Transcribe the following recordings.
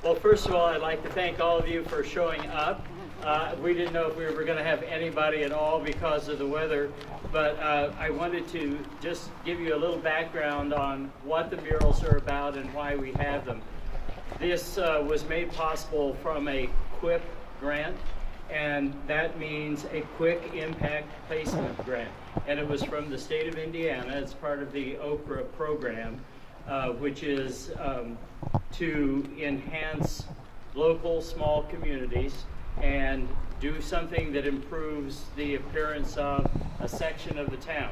Well, first of all, I'd like to thank all of you for showing up. We didn't know if we were going to have anybody at all because of the weather, but I wanted to just give you a little background on what the murals are about and why we have them. This was made possible from a QUIP grant, and that means a Quick Impact Placement grant. And it was from the state of Indiana. It's part of the OPRA program, which is to enhance local small communities and do something that improves the appearance of a section of the town.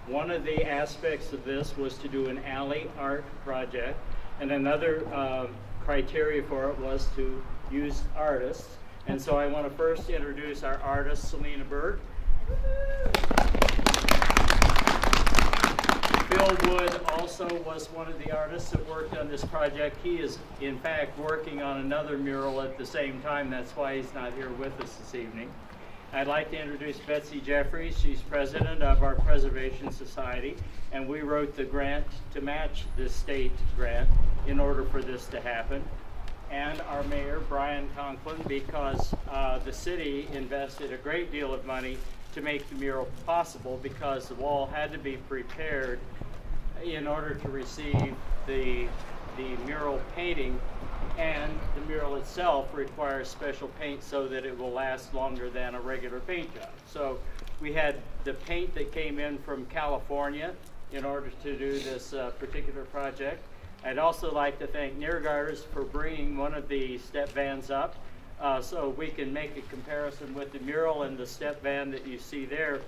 One of the aspects of this was to do an alley art project, and another criteria for it was to use artists. And so I want to first introduce our artist, Selena Berg. Bill Wood also was one of the artists that worked on this project. He is, in fact, working on another mural at the same time. That's why he's not here with us this evening. I'd like to introduce Betsy Jeffries. She's president of our Preservation Society, and we wrote the grant to match this state grant in order for this to happen. And our mayor, Brian Conklin, because the city invested a great deal of money to make the mural possible, because the wall had to be prepared in order to receive the mural painting, and the mural itself requires special paint so that it will last longer than a regular paint job. So we had the paint that came in from California in order to do this particular project. I'd also like to thank Neargarders for bringing one of the step vans up so we can make a comparison with the mural and the step van that you see there.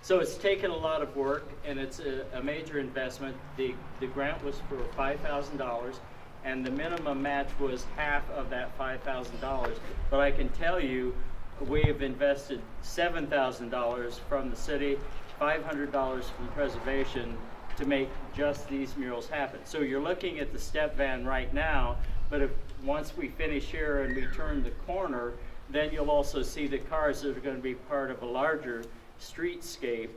So it's taken a lot of work, and it's a major investment. The grant was for $5,000, and the minimum match was half of that $5,000. But I can tell you, we have invested $7,000 from the city, $500 from preservation, to make just these murals happen. So you're looking at the step van right now, but once we finish here and we turn the corner, then you'll also see the cars that are going to be part of a larger streetscape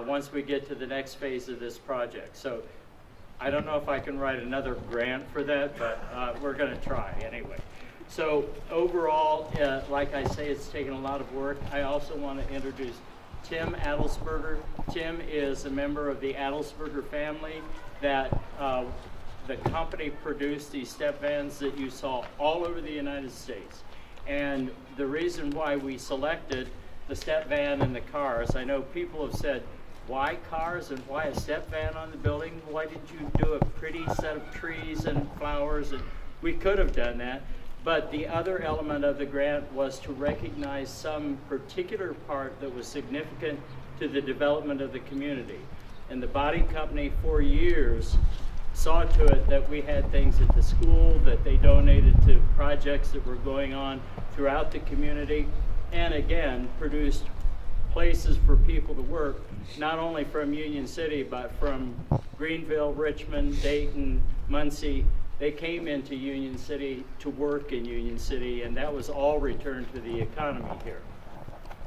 once we get to the next phase of this project. So I don't know if I can write another grant for that, but we're going to try anyway. So overall, like I say, it's taken a lot of work. I also want to introduce Tim Adelsberger. Tim is a member of the Adelsberger family that the company produced these step vans that you saw all over the United States. And the reason why we selected the step van and the cars, I know people have said, why cars and why a step van on the building? Why didn't you do a pretty set of trees and flowers? And we could have done that. But the other element of the grant was to recognize some particular part that was significant to the development of the community. And the body company for years saw to it that we had things at the school, that they donated to projects that were going on throughout the community, and again, produced places for people to work, not only from Union City, but from Greenville, Richmond, Dayton, Muncie. They came into Union City to work in Union City, and that was all returned to the economy here.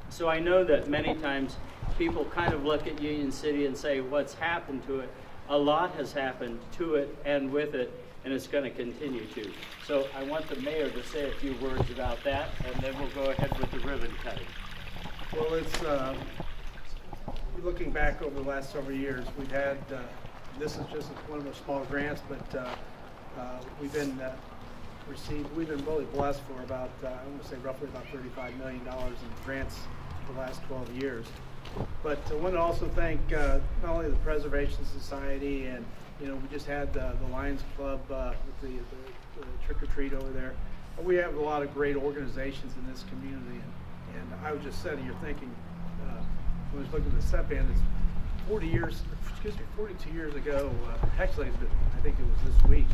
So I know that many times people kind of look at Union City and say, what's happened to it? A lot has happened to it and with it, and it's going to continue to. So I want the mayor to say a few words about that, and then we'll go ahead with the ribbon cutting. Well, it's looking back over the last several years, we've had, this is just one of the small grants, but we've been really blessed for about, I'm going to say roughly about $35 million in grants for the last 12 years. But I want to also thank not only the Preservation Society, and we just had the Lions Club with the trick or treat over there. But we have a lot of great organizations in this community, and I was just sitting here thinking, when I was looking at the step van, it's 42 years ago. Actually, I think it was this week.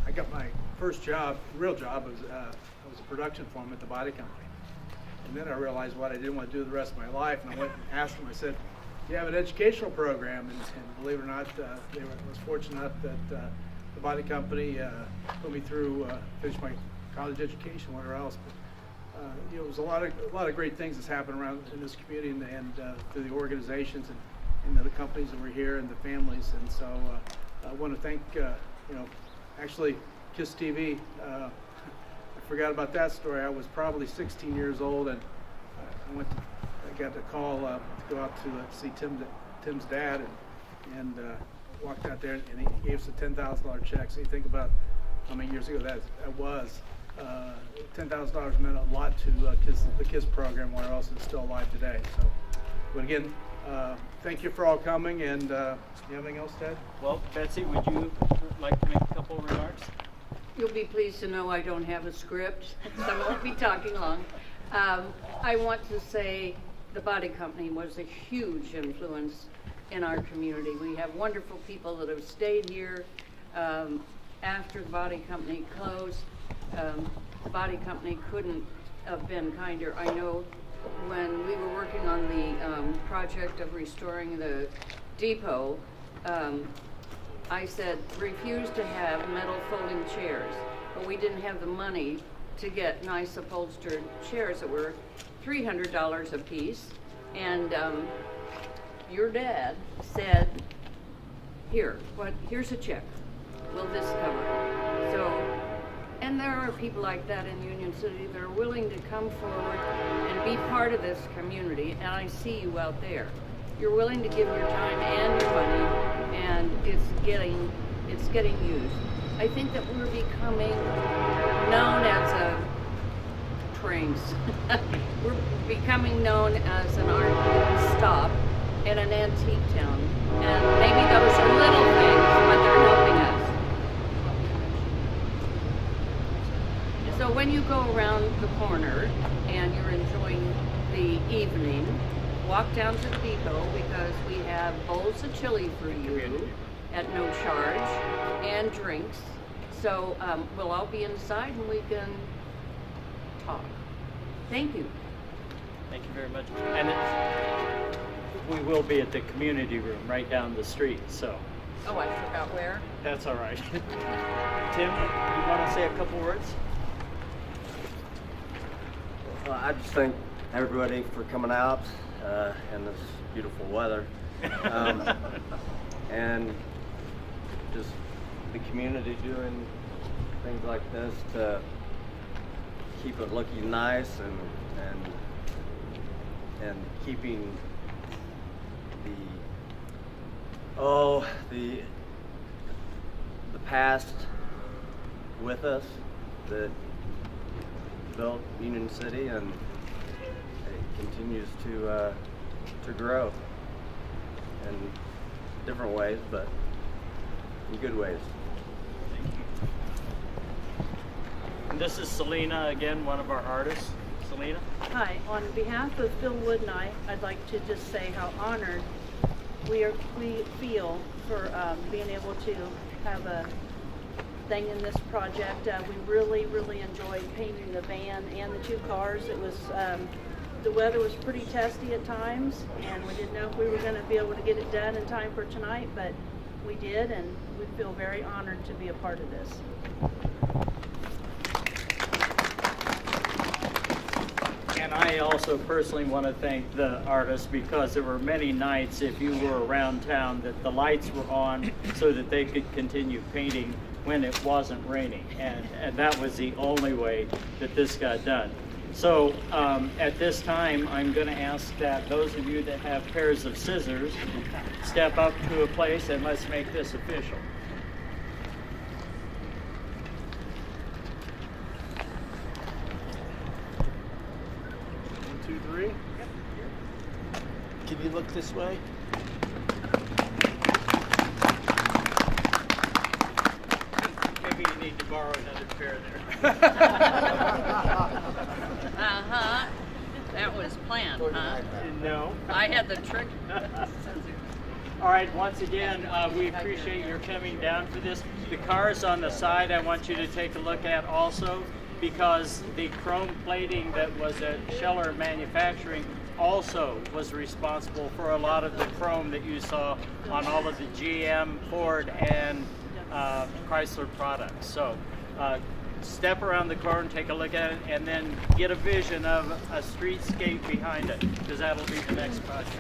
I got my first job, real job, I was a production foreman at the body company. And then I realized what I didn't want to do the rest of my life, and I went and asked them, I said, do you have an educational program? And believe it or not, I was fortunate enough that the body company put me through, finished my college education, whatever else. But it was a lot of great things that's happened around in this community, and through the organizations and the companies that were here and the families. And so I want to thank, actually KISS TV. I forgot about that story. I was probably 16 years old, and I got a call to go out to see Tim's dad, and walked out there, and he gave us a $10,000 check. So you think about how many years ago that was. $10,000 meant a lot to the KISS program, where else it's still alive today. So, but again, thank you for all coming. And you have anything else, Ted? Well, Betsy, would you like to make a couple of remarks? You'll be pleased to know I don't have a script, so I won't be talking long. I want to say the Body Company was a huge influence in our community. We have wonderful people that have stayed here after the Body Company closed. The Body Company couldn't have been kinder. I know when we were working on the project of restoring the depot, I said refuse to have metal folding chairs, but we didn't have the money to get nice upholstered chairs that were $300 a piece. And your dad said, here's a check. Will this cover it? So, and there are people like that in Union City that are willing to come forward and be part of this community, and I see you out there. You're willing to give your time and your money, and it's getting used. I think that we're becoming known as trains. We're becoming known as an art stop and an antique town. And maybe those are little things, but they're helping us. So when you go around the corner and you're enjoying the evening, walk down to the depot, because we have bowls of chili for you at no charge, and drinks. So we'll all be inside and we can talk. Thank you. Thank you very much. And we will be at the community room right down the street, so. Oh, I forgot where. That's all right. Tim, you want to say a couple words? Well, I just thank everybody for coming out in this beautiful weather, and just the community doing things like this to keep it looking nice, and keeping the past with us that built Union City, and it continues to grow in different ways, but in good ways. Thank you. And this is Selena again, one of our artists. Selena? Hi, on behalf of Phil Wood and I'd like to just say how honored we feel for being able to have a thing in this project. We really, really enjoyed painting the van and the two cars. It was the weather was pretty testy at times, and we didn't know if we were going to be able to get it done in time for tonight, but we did, and we feel very honored to be a part of this. And I also personally want to thank the artists, because there were many nights, if you were around town, that the lights were on so that they could continue painting when it wasn't raining. And that was the only way that this got done. So at this time, I'm going to ask that those of you that have pairs of scissors step up to a place, and let's make this official. 1, 2, 3. Can you look this way? Maybe you need to borrow another pair there. Uh-huh. That was planned, huh? No. I had the trick. All right, once again, we appreciate your coming down for this. The cars on the side I want you to take a look at also, because the chrome plating that was at Scheller Manufacturing also was responsible for a lot of the chrome that you saw on all of the GM, Ford, and Chrysler products. So step around the corner and take a look at it, and then get a vision of a streetscape behind it, because that'll be the next project.